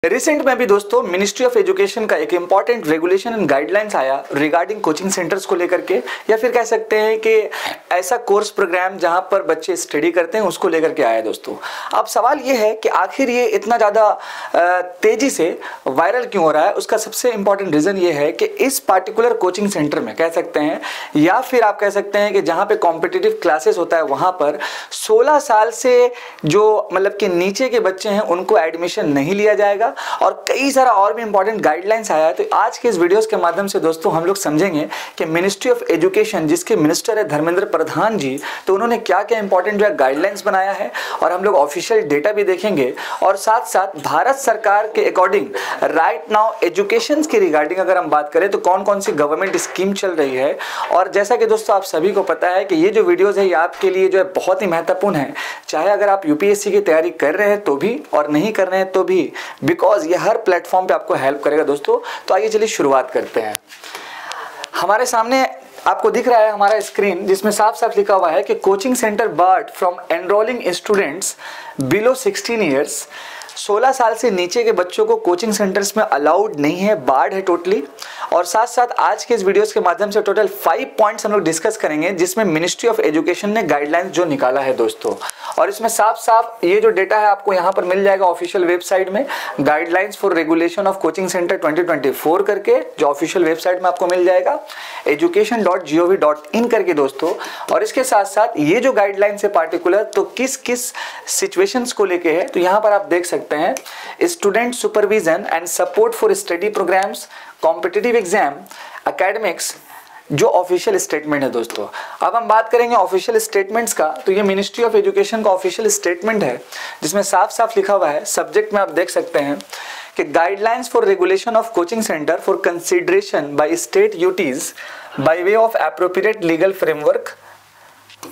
Recent में भी दोस्तों मिनिस्ट्री ऑफ एजुकेशन का एक इंपॉर्टेंट रेगुलेशन एंड गाइडलाइंस आया रिगार्डिंग कोचिंग सेंटर्स को लेकर के, या फिर कह सकते हैं कि ऐसा कोर्स प्रोग्राम जहां पर बच्चे स्टडी करते हैं उसको लेकर के आया दोस्तों। अब सवाल ये है कि आखिर ये इतना ज़्यादा तेजी से वायरल क्यों हो रहा है। उसका सबसे इंपॉर्टेंट रीज़न ये है कि इस पार्टिकुलर कोचिंग सेंटर में कह सकते हैं, या फिर आप कह सकते हैं कि जहाँ पे कॉम्पिटिटिव क्लासेस होता है वहाँ पर 16 साल से जो मतलब कि नीचे के बच्चे हैं उनको एडमिशन नहीं लिया जाएगा, और कई सारा और भी इंपॉर्टेंट गाइडलाइंस आया है। तो आज के इस वीडियोस के माध्यम से दोस्तों हम लोग समझेंगे कि मिनिस्ट्री ऑफ एजुकेशन, जिसके मिनिस्टर है धर्मेंद्र प्रधान जी, तो उन्होंने क्या क्या इंपॉर्टेंट जो है गाइडलाइंस बनाया है, और हम लोग ऑफिशियल डेटा भी देखेंगे, और साथ साथ भारत सरकार के अकॉर्डिंग राइट नाउ एजुकेशन के रिगार्डिंग अगर हम बात करें तो कौन कौन सी गवर्नमेंट स्कीम चल रही है। और जैसा कि दोस्तों आप सभी को पता है कि ये जो वीडियोज है ये आपके लिए जो है बहुत ही महत्वपूर्ण है, चाहे अगर आप यूपीएससी की तैयारी कर रहे हैं तो भी और नहीं कर रहे हैं तो भी, बिकॉज ये हर प्लेटफॉर्म पे आपको हेल्प करेगा दोस्तों। तो आइए चलिए शुरुआत करते हैं। हमारे सामने आपको दिख रहा है हमारा स्क्रीन, जिसमें साफ साफ लिखा हुआ है कि coaching centre board from enrolling students below 16 years. 16 साल से नीचे के बच्चों को कोचिंग सेंटर्स में अलाउड नहीं है, बार्ड है टोटली। और साथ साथ आज के इस वीडियोस के माध्यम से टोटल 5 पॉइंट्स हम लोग डिस्कस करेंगे, जिसमें मिनिस्ट्री ऑफ एजुकेशन ने गाइडलाइंस जो निकाला है दोस्तों। और इसमें साफ साफ ये जो डेटा है आपको यहाँ पर मिल जाएगा ऑफिशियल वेबसाइट में, guidelines for regulation of coaching centre 2024 करके, जो ऑफिशियल वेबसाइट में आपको मिल जाएगा education.gov.in करके दोस्तों। और इसके साथ साथ ये जो गाइडलाइंस है पार्टिकुलर तो किस किस सिचुएशंस को लेके है, तो यहाँ पर आप देख सकते हैं student supervision and support for study programs, competitive exam, academics, जो ऑफिशियल स्टेटमेंट है दोस्तों। अब हम बात करेंगे ऑफिशियल स्टेटमेंट्स का, तो ये मिनिस्ट्री ऑफ एजुकेशन का ऑफिशियल स्टेटमेंट है, जिसमें साफ साफ लिखा हुआ है, सब्जेक्ट में आप देख सकते हैं कि guidelines for regulation of coaching centre for consideration by state UTs by way of appropriate legal framework.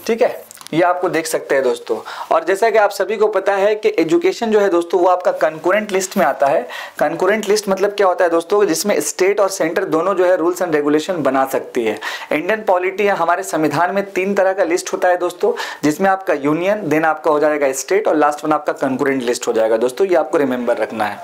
ठीक है, ये आपको देख सकते हैं दोस्तों। और जैसा कि आप सभी को पता है कि एजुकेशन जो है दोस्तों वो आपका कंकरेंट लिस्ट में आता है। कंकरेंट लिस्ट मतलब क्या होता है दोस्तों, जिसमें स्टेट और सेंटर दोनों जो है रूल्स एंड रेगुलेशन बना सकती है। इंडियन पॉलिटी या हमारे संविधान में 3 तरह का लिस्ट होता है दोस्तों, जिसमें आपका यूनियन, देन आपका हो जाएगा स्टेट, और लास्ट वन आपका कंकरेंट लिस्ट हो जाएगा दोस्तों। ये आपको रिमेंबर रखना है।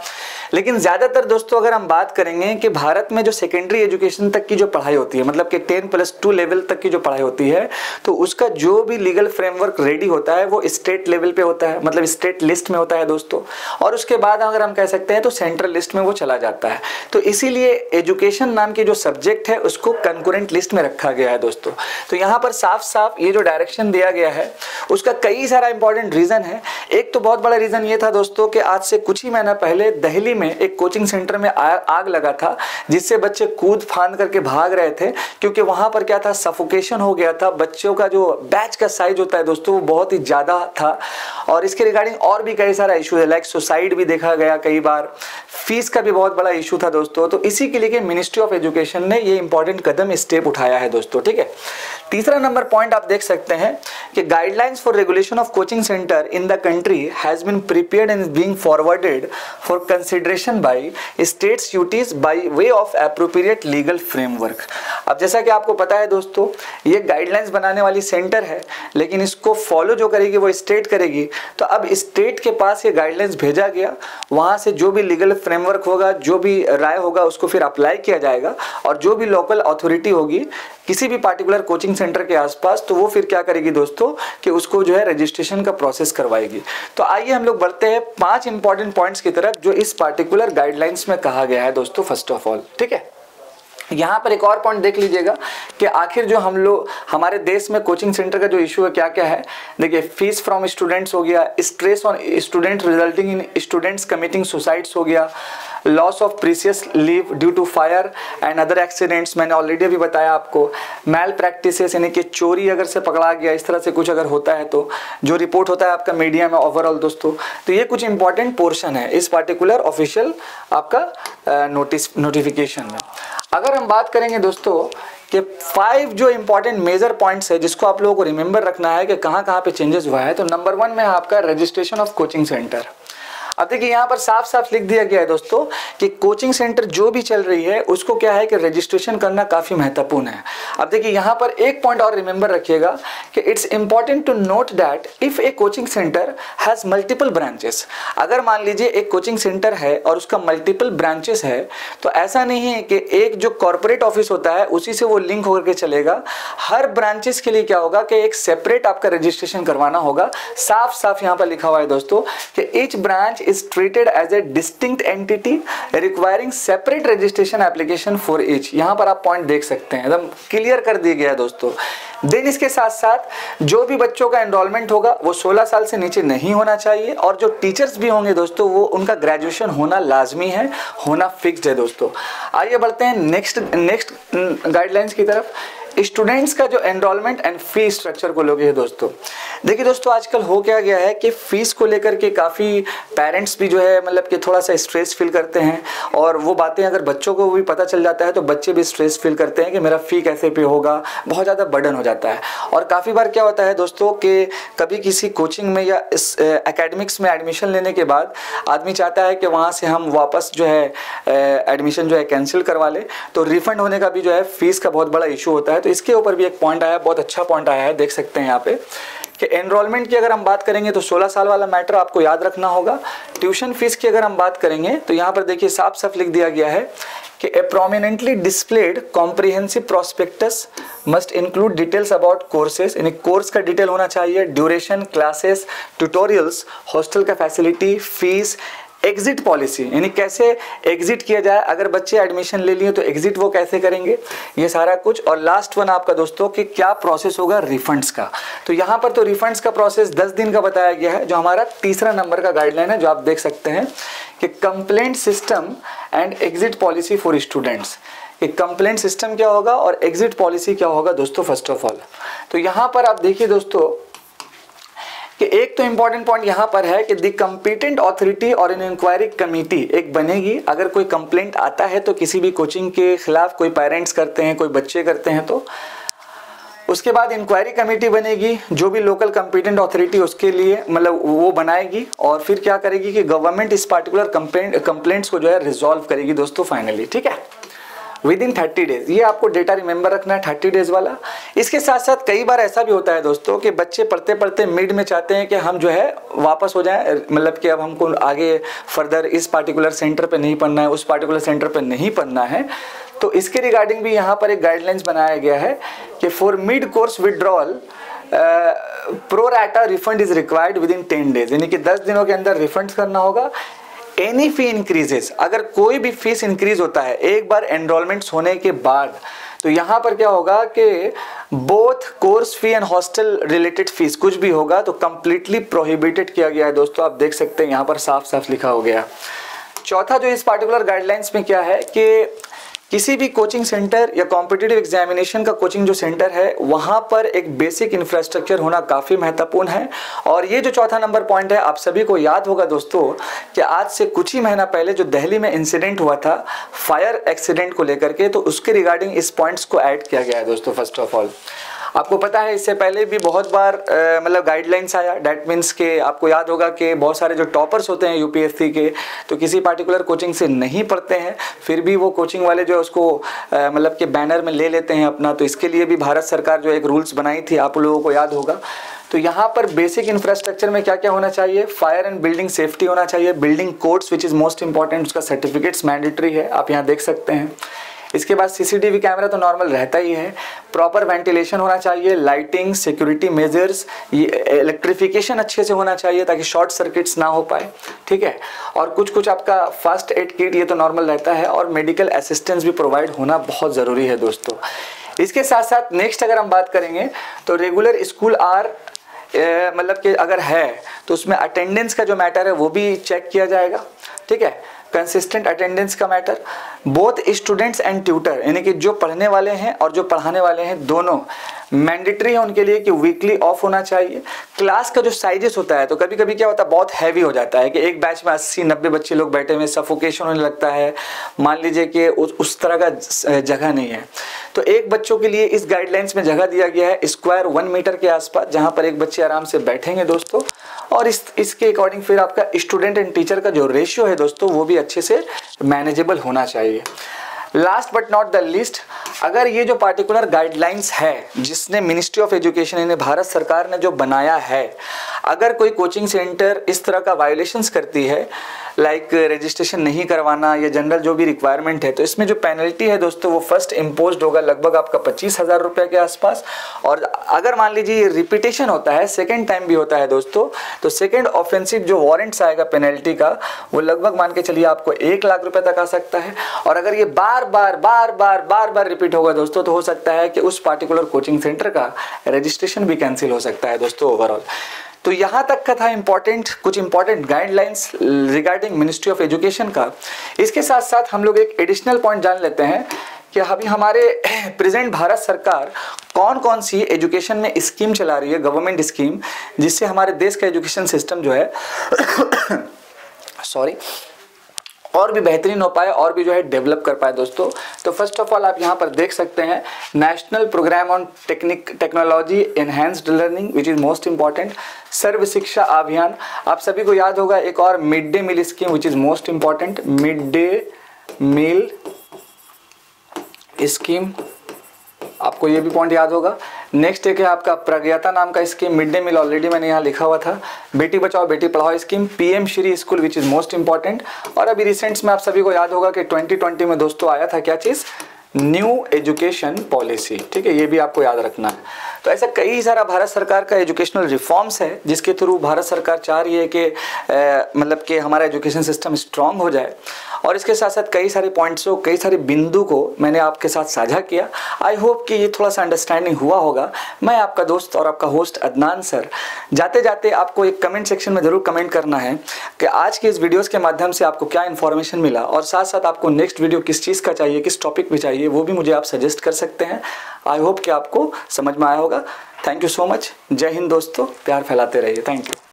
लेकिन ज़्यादातर दोस्तों अगर हम बात करेंगे कि भारत में जो सेकेंडरी एजुकेशन तक की जो पढ़ाई होती है, मतलब कि 10+2 लेवल तक की जो पढ़ाई होती है, तो उसका जो भी लीगल फ्रेमवर्क रेडी होता है वो स्टेट लेवल पे होता है, मतलब स्टेट लिस्ट में होता है दोस्तों। और उसके बाद अगर हम कह सकते हैं तो सेंट्रल लिस्ट में वो चला जाता है। तो इसीलिए एजुकेशन नाम की जो सब्जेक्ट है उसको कंकरेंट लिस्ट में रखा गया है दोस्तों। तो यहाँ पर साफ साफ ये जो डायरेक्शन दिया गया है उसका कई सारा इंपॉर्टेंट रीज़न है। एक तो बहुत बड़ा रीज़न ये था दोस्तों कि आज से कुछ ही महीना पहले दिल्ली में एक कोचिंग सेंटर में आग लगा था, जिससे बच्चे कूद फांद करके भाग रहे थे, क्योंकि वहां पर क्या था, सफोकेशन हो गया था। बच्चों का जो बैच का साइज होता है दोस्तों वो बहुत ही ज्यादा था, और इसके रिगार्डिंग और भी कई सारा इशू है, लाइक सुसाइड भी देखा गया कई बार, फीस का भी बहुत बड़ा इशू था दोस्तों। तो इसी के लिए मिनिस्ट्री ऑफ एजुकेशन ने ये इंपॉर्टेंट कदम स्टेप उठाया है दोस्तों। ठीक है, तीसरा नंबर पॉइंट आप देख सकते हैं कि guidelines for regulation of coaching centre in the country has been prepared and being forwarded for consideration by states UTs by way of appropriate legal framework. अब जैसा कि आपको पता है दोस्तों, ये गाइडलाइंस बनाने वाली सेंटर है, लेकिन इसको फॉलो जो करेगी वो स्टेट करेगी। तो अब स्टेट के पास ये गाइडलाइंस भेजा गया, वहां से जो भी लीगल फ्रेमवर्क होगा, जो भी राय होगा, उसको फिर अप्लाई किया जाएगा, और जो भी लोकल अथॉरिटी होगी किसी भी पार्टिकुलर कोचिंग सेंटर के आसपास, तो वो फिर क्या करेगी दोस्तों कि उसको जो है रजिस्ट्रेशन का प्रोसेस करवाएगी। तो आइए हम लोग बढ़ते हैं 5 इंपॉर्टेंट पॉइंट्स की तरफ जो इस पार्टिकुलर गाइडलाइंस में कहा गया है दोस्तों। फर्स्ट ऑफ ऑल, ठीक है, यहाँ पर एक और पॉइंट देख लीजिएगा कि आखिर जो हम लोग हमारे देश में कोचिंग सेंटर का जो इशू है क्या क्या है। देखिए, फीस फ्रॉम स्टूडेंट्स हो गया, stress on student resulting in students committing suicides हो गया, loss of precious live due to fire and other accidents, मैंने ऑलरेडी अभी बताया आपको, मैल प्रैक्टिसेस यानी कि चोरी अगर से पकड़ा गया, इस तरह से कुछ अगर होता है तो जो रिपोर्ट होता है आपका मीडिया में ओवरऑल दोस्तों। तो ये कुछ इंपॉर्टेंट पोर्शन है इस पार्टिकुलर ऑफिशियल आपका नोटिफिकेशन में। अगर हम बात करेंगे दोस्तों कि 5 जो इंपॉर्टेंट मेजर पॉइंट्स है जिसको आप लोगों को रिमेंबर रखना है कि कहाँ कहाँ पे चेंजेस हुआ है, तो नंबर 1 में आपका रजिस्ट्रेशन ऑफ कोचिंग सेंटर। अब देखिए यहाँ पर साफ साफ लिख दिया गया है दोस्तों कि कोचिंग सेंटर जो भी चल रही है उसको क्या है कि रजिस्ट्रेशन करना काफ़ी महत्वपूर्ण है। अब देखिए यहाँ पर एक पॉइंट और रिमेंबर रखिएगा कि it's important to note that if a coaching centre has multiple branches, अगर मान लीजिए एक कोचिंग सेंटर है और उसका मल्टीपल ब्रांचेस है तो ऐसा नहीं है कि एक जो कॉर्पोरेट ऑफिस होता है उसी से वो लिंक होकर के चलेगा। हर ब्रांचेस के लिए क्या होगा कि एक सेपरेट आपका रजिस्ट्रेशन करवाना होगा। साफ साफ यहाँ पर लिखा हुआ है दोस्तों कि each branch is treated as a distinct entity requiring separate registration application for each. यहाँ पर आप पॉइंट देख सकते हैं, एकदम क्लियर कर दिया गया है दोस्तों। देन इसके साथ साथ जो भी बच्चों का एनरोलमेंट होगा वो 16 साल से नीचे नहीं होना चाहिए, और जो टीचर्स भी होंगे दोस्तों वो उनका ग्रेजुएशन होना लाजमी है, होना फिक्स्ड है दोस्तों। आइए बढ़ते हैं नेक्स्ट गाइडलाइंस की तरफ। स्टूडेंट्स का जो एनरोलमेंट एंड फी स्ट्रक्चर को लोगे दोस्तों, देखिए दोस्तों आजकल हो क्या गया है कि फीस को लेकर के काफ़ी पेरेंट्स भी जो है मतलब कि थोड़ा सा स्ट्रेस फील करते हैं, और वो बातें अगर बच्चों को भी पता चल जाता है तो बच्चे भी स्ट्रेस फील करते हैं कि मेरा फ़ी कैसे पे होगा, बहुत ज़्यादा बर्डन हो जाता है। और काफ़ी बार क्या होता है दोस्तों कि कभी किसी कोचिंग में या इस एकेडमिक्स में एडमिशन लेने के बाद आदमी चाहता है कि वहाँ से हम वापस जो है एडमिशन जो है कैंसिल करवा ले, तो रिफंड होने का भी जो है फीस का बहुत बड़ा इशू होता है। तो इसके ऊपर भी एक पॉइंट आया, बहुत अच्छा पॉइंट आया है, देख सकते हैं यहाँ पे कि एनरोलमेंट की अगर हम बात करेंगे तो 16 साल वाला मैटर आपको याद रखना होगा। ट्यूशन फीस की अगर हम बात करेंगे तो यहाँ पर देखिए साफ साफ लिख दिया गया है कि a prominently displayed comprehensive prospectus must include details about courses, यानी कोर्स का डिटेल होना चाहिए, ड्यूरेशन, क्लासेस, ट्यूटोरियल्स, हॉस्टल का फैसिलिटी, फीस, एग्जिट पॉलिसी यानी कैसे एग्जिट किया जाए, अगर बच्चे एडमिशन ले लिए तो एग्जिट वो कैसे करेंगे, ये सारा कुछ। और लास्ट वन आपका दोस्तों कि क्या प्रोसेस होगा रिफंड्स का। तो यहाँ पर तो रिफंड्स का प्रोसेस 10 दिन का बताया गया है, जो हमारा तीसरा नंबर का गाइडलाइन है, जो आप देख सकते हैं कि complaint system and exit policy for students. एक कंप्लेंट सिस्टम क्या होगा और एग्जिट पॉलिसी क्या होगा दोस्तों फर्स्ट ऑफ ऑल। तो यहाँ पर आप देखिए दोस्तों कि एक तो इंपॉर्टेंट पॉइंट यहाँ पर है कि द कंपीटेंट ऑथोरिटी और एन इंक्वायरी कमेटी एक बनेगी। अगर कोई कंप्लेंट आता है तो किसी भी कोचिंग के खिलाफ, कोई पेरेंट्स करते हैं, कोई बच्चे करते हैं, तो उसके बाद इंक्वायरी कमेटी बनेगी, जो भी लोकल कंपीटेंट ऑथोरिटी उसके लिए मतलब वो बनाएगी, और फिर क्या करेगी कि गवर्नमेंट इस पार्टिकुलर कंप्लेंट्स को जो है रिजॉल्व करेगी दोस्तों फाइनली, ठीक है, विद इन 30 डेज। ये आपको डेटा रिमेंबर रखना है 30 डेज वाला। इसके साथ साथ कई बार ऐसा भी होता है दोस्तों कि बच्चे पढ़ते पढ़ते मिड में चाहते हैं कि हम जो है वापस हो जाएं, मतलब कि अब हमको आगे फर्दर इस पार्टिकुलर सेंटर पे नहीं पढ़ना है, उस पार्टिकुलर सेंटर पे नहीं पढ़ना है। तो इसके रिगार्डिंग भी यहाँ पर एक गाइडलाइंस बनाया गया है कि for mid course withdrawal pro rata refund is required with in 10 days, यानी कि 10 दिनों के अंदर रिफंड करना होगा। एनी फी इंक्रीजेस, अगर कोई भी फीस इंक्रीज होता है एक बार एनरोलमेंट्स होने के बाद, तो यहाँ पर क्या होगा कि both course fee and hostel related fees कुछ भी होगा तो कंप्लीटली प्रोहिबिटेड किया गया है दोस्तों। आप देख सकते हैं यहाँ पर साफ साफ लिखा हो गया। चौथा जो इस पार्टिकुलर गाइडलाइंस में क्या है कि किसी भी कोचिंग सेंटर या कॉम्पिटिटिव एग्जामिनेशन का कोचिंग जो सेंटर है वहाँ पर एक बेसिक इंफ्रास्ट्रक्चर होना काफ़ी महत्वपूर्ण है। और ये जो चौथा नंबर पॉइंट है, आप सभी को याद होगा दोस्तों कि आज से कुछ ही महीना पहले जो दिल्ली में इंसिडेंट हुआ था फायर एक्सीडेंट को लेकर के, तो उसके रिगार्डिंग इस पॉइंट्स को ऐड किया गया है दोस्तों। फर्स्ट ऑफ ऑल आपको पता है इससे पहले भी बहुत बार मतलब गाइडलाइंस आया, डैट मीन्स के आपको याद होगा कि बहुत सारे जो टॉपर्स होते हैं यूपीएससी के, तो किसी पार्टिकुलर कोचिंग से नहीं पढ़ते हैं, फिर भी वो कोचिंग वाले जो है उसको मतलब कि बैनर में ले लेते हैं अपना। तो इसके लिए भी भारत सरकार जो एक रूल्स बनाई थी, आप लोगों को याद होगा। तो यहाँ पर बेसिक इंफ्रास्ट्रक्चर में क्या क्या होना चाहिए, फायर एंड बिल्डिंग सेफ्टी होना चाहिए, building codes which is most important, उसका सर्टिफिकेट्स मैंडेटरी है, आप यहाँ देख सकते हैं। इसके बाद सीसीटीवी कैमरा तो नॉर्मल रहता ही है, प्रॉपर वेंटिलेशन होना चाहिए, लाइटिंग, सिक्योरिटी मेजर्स, ये इलेक्ट्रिफिकेशन अच्छे से होना चाहिए ताकि शॉर्ट सर्किट्स ना हो पाए, ठीक है। और कुछ आपका फर्स्ट एड किट ये तो नॉर्मल रहता है, और मेडिकल असिस्टेंस भी प्रोवाइड होना बहुत ज़रूरी है दोस्तों। इसके साथ साथ नेक्स्ट अगर हम बात करेंगे तो रेगुलर स्कूल आर मतलब कि अगर है तो उसमें अटेंडेंस का जो मैटर है वो भी चेक किया जाएगा, ठीक है। कंसिस्टेंट अटेंडेंस का matter, both students and tutor, यानी कि जो पढ़ने वाले हैं और जो पढ़ाने वाले हैं दोनों मैंडेटरी है उनके लिए कि वीकली ऑफ होना चाहिए। क्लास का जो साइजेस होता है, तो कभी कभी क्या होता है बहुत हैवी हो जाता है कि एक बैच में 80-90 बच्चे लोग बैठे हुए, सफोकेशन होने लगता है, मान लीजिए कि उस तरह का जगह नहीं है। तो एक बच्चों के लिए इस गाइडलाइंस में जगह दिया गया है स्क्वायर 1 मीटर के आसपास, जहाँ पर एक बच्चे आराम से बैठेंगे दोस्तों। और इसके अकॉर्डिंग फिर आपका स्टूडेंट एंड टीचर का जो रेशियो है दोस्तों वो भी अच्छे से मैनेजेबल होना चाहिए। Last but not the least, अगर ये जो पार्टिकुलर गाइडलाइंस है जिसने मिनिस्ट्री ऑफ एजुकेशन यानी भारत सरकार ने जो बनाया है, अगर कोई कोचिंग सेंटर इस तरह का वायोलेशंस करती है लाइक रजिस्ट्रेशन नहीं करवाना या जनरल जो भी रिक्वायरमेंट है, तो इसमें जो पेनल्टी है दोस्तों वो फर्स्ट इम्पोज होगा लगभग आपका 25,000 रुपये के आसपास। और अगर मान लीजिए रिपीटेशन होता है, सेकेंड टाइम भी होता है दोस्तों, तो सेकेंड ऑफेंसिव जो वारंट्स आएगा पेनल्टी का वो लगभग मान के चलिए आपको 1 लाख रुपए तक आ सकता है। और अगर ये बार बार रिपीट होगा दोस्तों तो हो सकता है कि उस पार्टिकुलर कोचिंग सेंटर का रजिस्ट्रेशन भी कैंसिल हो सकता है दोस्तों ओवरऑल। तो यहाँ तक का था कुछ important guidelines regarding ministry of education का। इसके साथ साथ हम लोग एक एडिशनल पॉइंट जान लेते हैं कि अभी हमारे प्रेजेंट भारत सरकार कौन कौन सी एजुकेशन में स्कीम चला रही है, गवर्नमेंट स्कीम, जिससे हमारे देश का एजुकेशन सिस्टम जो है और भी बेहतरीन हो पाए और भी जो है डेवलप कर पाए दोस्तों। तो फर्स्ट ऑफ ऑल आप यहाँ पर देख सकते हैं national programme on technology enhanced learning which is most important, Sarva Shiksha Abhiyan, आप सभी को याद होगा, एक और mid day meal scheme which is most important, mid day meal scheme, आपको ये भी पॉइंट याद होगा। नेक्स्ट एक है आपका प्रज्ञाता नाम का scheme, mid day meal already मैंने यहाँ लिखा हुआ था, बेटी बचाओ बेटी पढ़ाओ scheme, PM Shri school which is most important. और अभी रिसेंट्स में आप सभी को याद होगा कि 2020 में दोस्तों आया था क्या चीज़, न्यू एजुकेशन पॉलिसी, ठीक है, ये भी आपको याद रखना है। तो ऐसा कई सारा भारत सरकार का एजुकेशनल रिफॉर्म्स है जिसके थ्रू भारत सरकार चाह रही है कि मतलब कि हमारा एजुकेशन सिस्टम स्ट्रांग हो जाए। और इसके साथ साथ कई सारे पॉइंट्स को, कई सारे बिंदु को मैंने आपके साथ साझा किया। आई होप कि ये थोड़ा सा अंडरस्टैंडिंग हुआ होगा। मैं आपका दोस्त और आपका होस्ट अदनान सर। जाते जाते आपको एक कमेंट सेक्शन में ज़रूर कमेंट करना है कि आज के इस वीडियोज़ के माध्यम से आपको क्या इन्फॉर्मेशन मिला, और साथ साथ आपको नेक्स्ट वीडियो किस चीज़ का चाहिए, किस टॉपिक पे चाहिए, वो भी मुझे आप सजेस्ट कर सकते हैं। आई होप कि आपको समझ में आया होगा। Thank you so much. जय हिंद दोस्तों, प्यार फैलाते रहिए। Thank you.